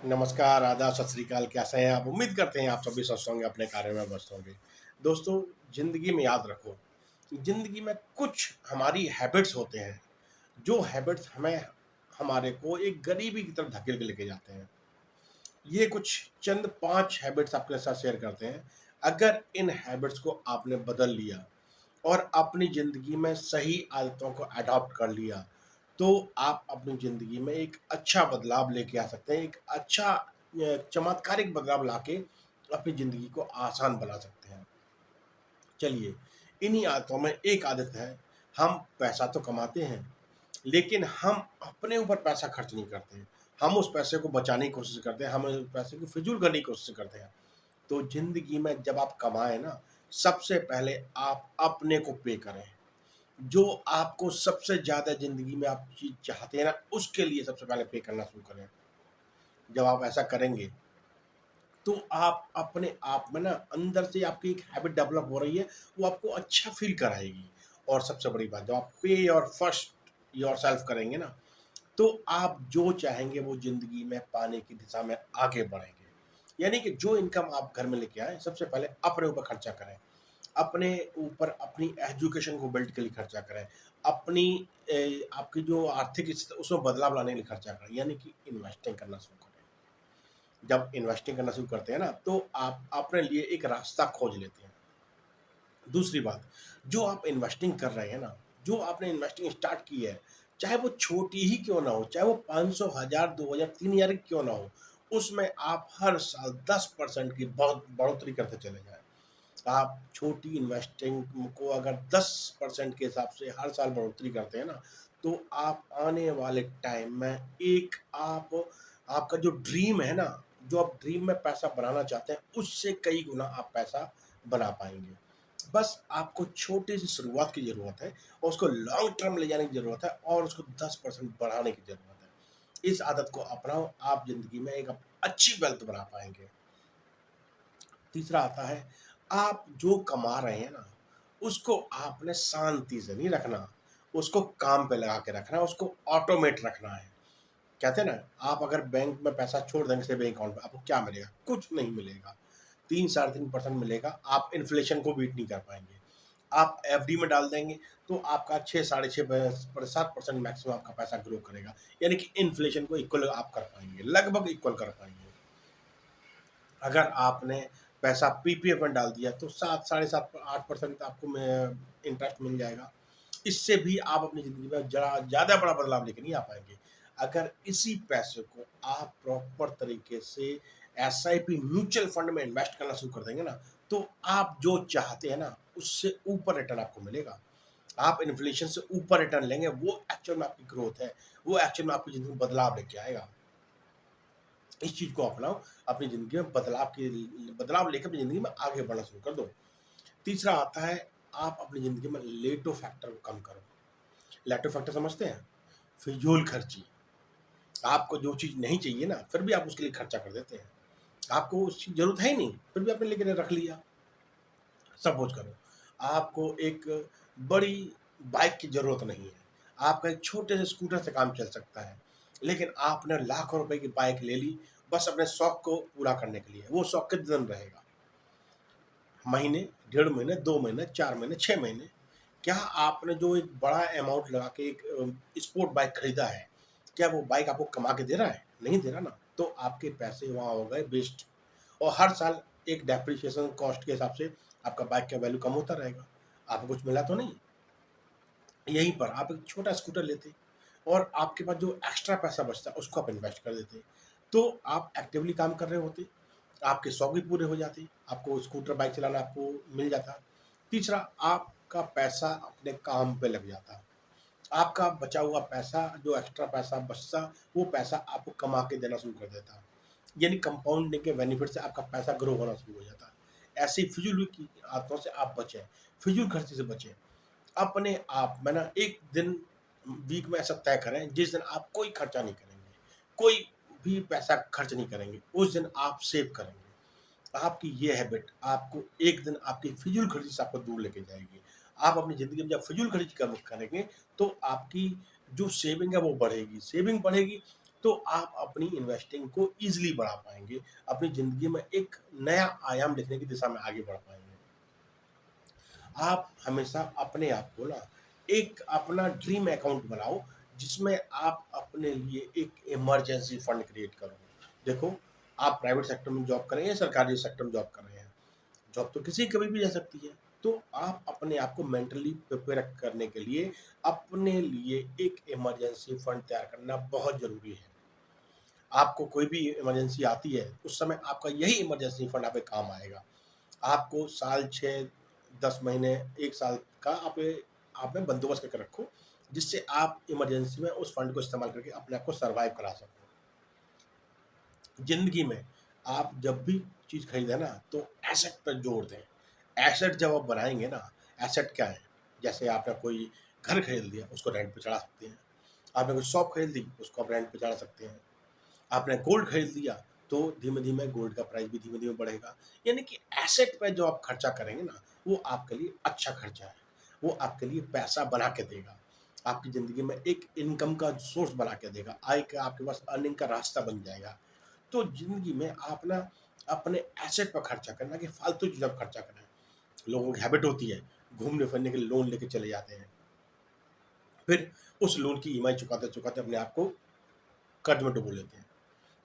नमस्कार, आदाब, सत श्री अकाल, कैसे हैं आप? उम्मीद करते हैं आप सभी स्वस्थ होंगे, अपने कार्य में व्यस्त होंगे। दोस्तों, ज़िंदगी में याद रखो, ज़िंदगी में कुछ हमारी हैबिट्स होते हैं, जो हैबिट्स हमें हमारे को एक गरीबी की तरफ धकेल के लेके जाते हैं। ये कुछ चंद 5 हैबिट्स आपके साथ शेयर करते हैं। अगर इन हैबिट्स को आपने बदल लिया और अपनी ज़िंदगी में सही आदतों को अडॉप्ट कर लिया, तो आप अपनी ज़िंदगी में एक अच्छा बदलाव लेके आ सकते हैं। एक अच्छा चमत्कारिक बदलाव लाके अपनी ज़िंदगी को आसान बना सकते हैं। चलिए, इन्हीं आदतों में एक आदत है, हम पैसा तो कमाते हैं, लेकिन हम अपने ऊपर पैसा खर्च नहीं करते हैं। हम उस पैसे को बचाने की कोशिश करते हैं, हम उस पैसे को फिज़ूल करने की कोशिश करते हैं। तो ज़िंदगी में जब आप कमाएँ ना, सबसे पहले आप अपने को पे करें। जो आपको सबसे ज़्यादा ज़िंदगी में आप चीज़ चाहते हैं ना, उसके लिए सबसे पहले पे करना शुरू करें। जब आप ऐसा करेंगे, तो आप अपने आप में ना अंदर से आपकी एक हैबिट डेवलप हो रही है, वो आपको अच्छा फ़ील कराएगी। और सबसे बड़ी बात, जब आप पे योर फर्स्ट योरसेल्फ करेंगे ना, तो आप जो चाहेंगे वो ज़िंदगी में पाने की दिशा में आगे बढ़ेंगे। यानी कि जो इनकम आप घर में लेके आएँ, सबसे पहले अपने ऊपर खर्चा करें। अपने ऊपर अपनी एजुकेशन को बिल्ड के लिए खर्चा करें। अपनी आपकी जो आर्थिक स्थिति उसमें बदलाव लाने के लिए खर्चा करें, यानी कि इन्वेस्टिंग करना शुरू करें। जब इन्वेस्टिंग करना शुरू करते हैं ना, तो आप अपने लिए एक रास्ता खोज लेते हैं। दूसरी बात, जो आप इन्वेस्टिंग कर रहे हैं ना, जो आपने इन्वेस्टिंग स्टार्ट की है, चाहे वो छोटी ही क्यों ना हो, चाहे वो 500, 1000, 2000, 3000 की क्यों ना हो, उसमें आप हर साल 10% की बहुत बढ़ोतरी करते चले जाएँ। आप छोटी इन्वेस्टिंग को अगर 10% के हिसाब से हर साल बढ़ोतरी करते हैं ना, तो आप आने वाले टाइम में एक आपका जो ड्रीम है ना, जो आप ड्रीम में पैसा बनाना चाहते हैं, उससे कई गुना आप पैसा बना पाएँगे। बस आपको छोटी सी शुरुआत की ज़रूरत है और उसको लॉन्ग टर्म ले जाने की ज़रूरत है और उसको 10% बढ़ाने की ज़रूरत है। इस आदत को अपनाओ, आप ज़िंदगी में एक अच्छी वेल्थ बना पाएँगे। तीसरा आता है, आप जो कमा रहे हैं ना, उसको आपने शांति से नहीं रखना, उसको काम पे लगा के रखना है, उसको ऑटोमेट रखना है। कहते हैं ना, आप अगर बैंक में पैसा छोड़ देंगे सेविंग अकाउंट में, आपको क्या मिलेगा? कुछ नहीं मिलेगा। 3 साढ़े 3% मिलेगा, आप इन्फ्लेशन को बीट नहीं कर पाएँगे। आप एफडी में डाल देंगे, तो आपका 6 साढ़े 6 पर 7% मैक्सिमम आपका पैसा ग्रो करेगा। यानी कि इन्फ्लेशन को इक्वल आप कर पाएँगे, लगभग इक्वल कर पाएँगे। अगर आपने पैसा पीपीएफ में डाल दिया, तो 7 साढ़े 7 8% आपको में इंटरेस्ट मिल जाएगा। इससे भी आप अपनी ज़िंदगी में ज़रा ज़्यादा बड़ा बदलाव लेके नहीं आ पाएँगे। अगर इसी पैसे को आप प्रॉपर तरीके से एसआईपी म्यूचुअल फंड में इन्वेस्ट करना शुरू कर देंगे ना, तो आप जो चाहते हैं ना, उससे ऊपर रिटर्न आपको मिलेगा। आप इन्फ्लेशन से ऊपर रिटर्न लेंगे, वो एक्चुअल में आपकी ग्रोथ है, वो एक्चुअल में आपकी ज़िंदगी में बदलाव लेके आएगा। इस चीज़ को अपनाओ, अपनी ज़िंदगी में बदलाव लेके अपनी ज़िंदगी में आगे बढ़ना शुरू कर दो। तीसरा आता है, आप अपनी ज़िंदगी में लेटो फैक्टर को कम करो। लेटो फैक्टर समझते हैं? फिजूल खर्ची। आपको जो चीज़ नहीं चाहिए ना, फिर भी आप उसके लिए खर्चा कर देते हैं। आपको उसकी ज़रूरत है ही नहीं, फिर भी आपने लेके रख लिया। सपोज़ करो, आपको एक बड़ी बाइक की ज़रूरत नहीं है, आपका एक छोटे से स्कूटर से काम चल सकता है, लेकिन आपने लाखों रुपए की बाइक ले ली, बस अपने शौक को पूरा करने के लिए। वो शौक कितने दिन रहेगा? महीने, डेढ़ महीने, 2 महीने, 4 महीने, 6 महीने। क्या आपने जो एक बड़ा अमाउंट लगा के एक स्पोर्ट बाइक खरीदा है, क्या वो बाइक आपको कमा के दे रहा है? नहीं दे रहा ना, तो आपके पैसे वहाँ हो गए वेस्ट। और हर साल एक डेप्रिसिएशन कॉस्ट के हिसाब से आपका बाइक का वैल्यू कम होता रहेगा। आपको कुछ मिला तो नहीं। यहीं पर आप एक छोटा स्कूटर लेते और आपके पास जो एक्स्ट्रा पैसा बचता उसको आप इन्वेस्ट कर देते। तो आप एक्टिवली काम कर रहे होते, आपके शौक भी पूरे हो जाते, आपको स्कूटर बाइक चलाना आपको मिल जाता। तीसरा, आपका पैसा अपने काम पे लग जाता। आपका बचा हुआ पैसा, जो एक्स्ट्रा पैसा बचता, वो पैसा आपको कमा के देना शुरू कर देता। यानी कंपाउंडिंग के बेनिफिट से आपका पैसा ग्रो होना शुरू हो जाता है। ऐसी फिजूल की आदतों से आप बचें, फिजूल खर्ची से बचें। अपने आप में ना एक दिन वीक में ऐसा तय करें जिस दिन आप कोई खर्चा नहीं करेंगे, कोई भी पैसा खर्च नहीं करेंगे, उस दिन आप सेव करेंगे। आपकी ये हैबिट आपको एक दिन आपकी फिजूल खर्ची से आपको दूर लेके जाएगी। आप अपनी ज़िंदगी में जब फिजूल खर्ची कम करेंगे, तो आपकी जो सेविंग है वो बढ़ेगी, सेविंग बढ़ेगी, तो आप अपनी इन्वेस्टिंग को ईज़िली बढ़ा पाएँगे, अपनी ज़िंदगी में एक नया आयाम लिखने की दिशा में आगे बढ़ पाएँगे। आप हमेशा अपने आप को ना एक अपना ड्रीम अकाउंट बनाओ, जिसमें आप अपने लिए एक इमरजेंसी फंड क्रिएट करो। देखो, आप प्राइवेट सेक्टर में जॉब कर रहे हैं या सरकारी सेक्टर में जॉब कर रहे हैं, जॉब तो किसी कभी भी जा सकती है। तो आप अपने आप को मेंटली प्रिपेयर करने के लिए अपने लिए एक इमरजेंसी फंड तैयार करना बहुत ज़रूरी है। आपको कोई भी इमरजेंसी आती है, उस समय आपका यही इमरजेंसी फंड आपके काम आएगा। आपको साल 6, 10 महीने, 1 साल का आप में बंदोबस्त करके रखो, जिससे आप इमरजेंसी में उस फंड को इस्तेमाल करके अपने आप को सर्वाइव करा सको। ज़िंदगी में आप जब भी चीज़ खरीदें ना, तो एसेट पे जोर दें। एसेट जब आप बनाएँगे ना, एसेट क्या है? जैसे आपने कोई घर खरीद लिया, उसको रेंट पे चढ़ा सकते हैं। आपने कोई शॉप खरीद ली, उसको आप रेंट पे चढ़ा सकते हैं। आपने गोल्ड खरीद लिया, तो धीमे-धीमे गोल्ड का प्राइस भी धीमे-धीमे बढ़ेगा। यानी कि एसेट पे जो आप खर्चा करेंगे ना, वो आपके लिए अच्छा खर्चा है। वो आपके लिए पैसा बना के देगा। आपकी ज़िंदगी में एक इनकम का सोर्स बना के देगा। आय का आपके पास अर्निंग का रास्ता बन जाएगा। तो ज़िंदगी में आप ना अपने एसेट पर खर्चा करना कि फालतू चीज़ों पे खर्चा करना है। लोगों की हैबिट होती है, घूमने-फिरने के लिए लोन लेके चले जाते हैं। फिर उस लोन की ईएमआई चुकाते-चुकाते अपने आप को कर्ज में डुबो लेते हैं।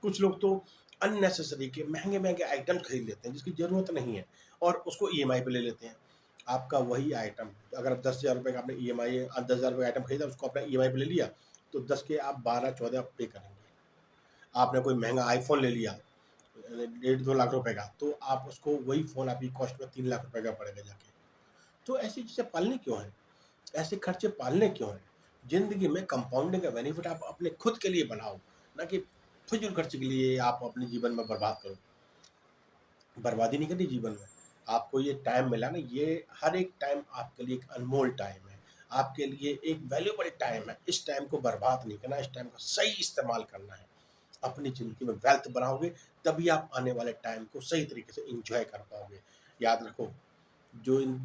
कुछ लोग तो अननेसेसरी के महँगे-महँगे आइटम खरीद लेते हैं जिसकी ज़रूरत नहीं है और उसको ईएमआई पे ले लेते हैं। आपका वही आइटम अगर आप ₹10,000 का आपने ईएमआई ₹10,000 का आइटम खरीदा उसको आपने ईएमआई पे ले लिया, तो 10 के आप 12-14 आप पे करेंगे। आपने कोई महँगा आईफ़ोन ले लिया 1.5-2 लाख रुपए का, तो आप उसको वही फ़ोन आपकी कॉस्ट में 3 लाख रुपए का पड़ेगा जाके। तो ऐसी चीज़ें पालनी क्यों हैं? ऐसे खर्चे पालने क्यों हैं? ज़िंदगी में कंपाउंडिंग का बेनिफिट आप अपने खुद के लिए बनाओ, ना कि फ़िज़ूल खर्च के लिए आप अपने जीवन में बर्बाद करो। बर्बादी नहीं करनी जीवन में। आपको ये टाइम मिला ना, ये हर एक टाइम आपके लिए एक अनमोल टाइम है। आपके लिए एक वैल्यूएबल टाइम है। इस टाइम को बर्बाद नहीं करना, इस टाइम का सही इस्तेमाल करना है। अपनी ज़िंदगी में वेल्थ बनाओगे, तभी आप आने वाले टाइम को सही तरीके से एन्जॉय कर पाओगे। याद रखो,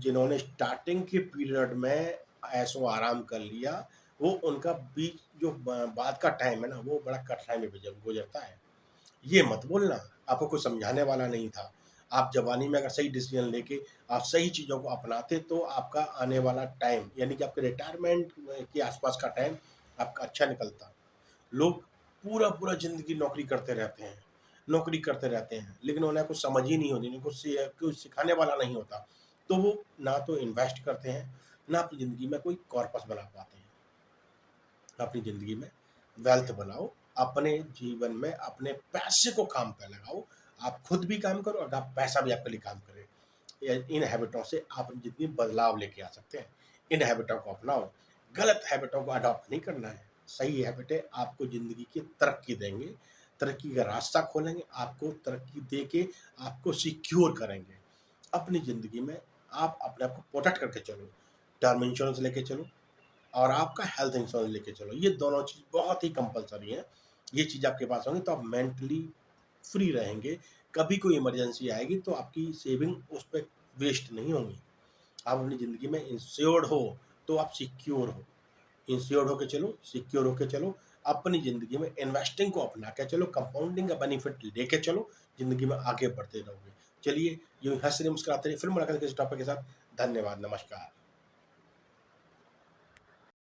जिन्होंने स्टार्टिंग के पीरियड में ऐशो-आराम कर लिया, वो उनका बीच जो बाद का टाइम है ना, वो बड़ा कठिनाई में गुज़रता है। ये मत बोलना, आपको कोई समझाने वाला नहीं था। आप जवानी में अगर सही डिसीज़न लेके आप सही चीज़ों को अपनाते, तो आपका आने वाला टाइम यानी कि आपके रिटायरमेंट के आस-पास का टाइम आपका अच्छा निकलता। लोग पूरा-पूरा ज़िंदगी नौकरी करते रहते हैं, लेकिन उन्हें कुछ समझ ही नहीं होती, उनको कुछ सिखाने वाला नहीं होता। तो वो ना तो इन्वेस्ट करते हैं, ना अपनी ज़िंदगी में कोई कॉर्पस बना पाते हैं। अपनी ज़िंदगी में वेल्थ बनाओ, अपने जीवन में अपने पैसे को काम पे लगाओ। आप खुद भी काम करो और आप पैसा भी आपके लिए काम करे। इन हैबिटों से आप अपनी ज़िंदगी में बदलाव लेके आ सकते हैं। इन हैबिटों को अपनाओ, गलत हैबिटों को अडॉप्ट नहीं करना है। सही हैबिटें आपको ज़िंदगी की तरक्की देंगे, तरक्की का रास्ता खोलेंगे, आपको तरक्की देके आपको सिक्योर करेंगे। अपनी ज़िंदगी में आप अपने आप को प्रोटेक्ट करके चलो, टर्म इंश्योरेंस लेके चलो और आपका हेल्थ इंश्योरेंस लेके चलो। ये दोनों चीज़ बहुत ही कंपल्सरी हैं। ये चीज़ आपके पास होंगी तो आप मेंटली फ्री रहेंगे। कभी कोई इमरजेंसी आएगी तो आपकी सेविंग उस पे वेस्ट नहीं होंगी। आप अपनी ज़िंदगी में इंश्योर्ड हो, तो आप सिक्योर हो। इंश्योर्ड होके चलो, सिक्योर होके चलो, अपनी ज़िंदगी में इन्वेस्टिंग को अपना के चलो, कंपाउंडिंग का बेनिफिट लेके चलो, ज़िंदगी में आगे बढ़ते रहोगे। चलिए, यूँ हँसते मुस्कुराते रहिए, फिर मुलाकात किसी टॉपिक के साथ। धन्यवाद, नमस्कार।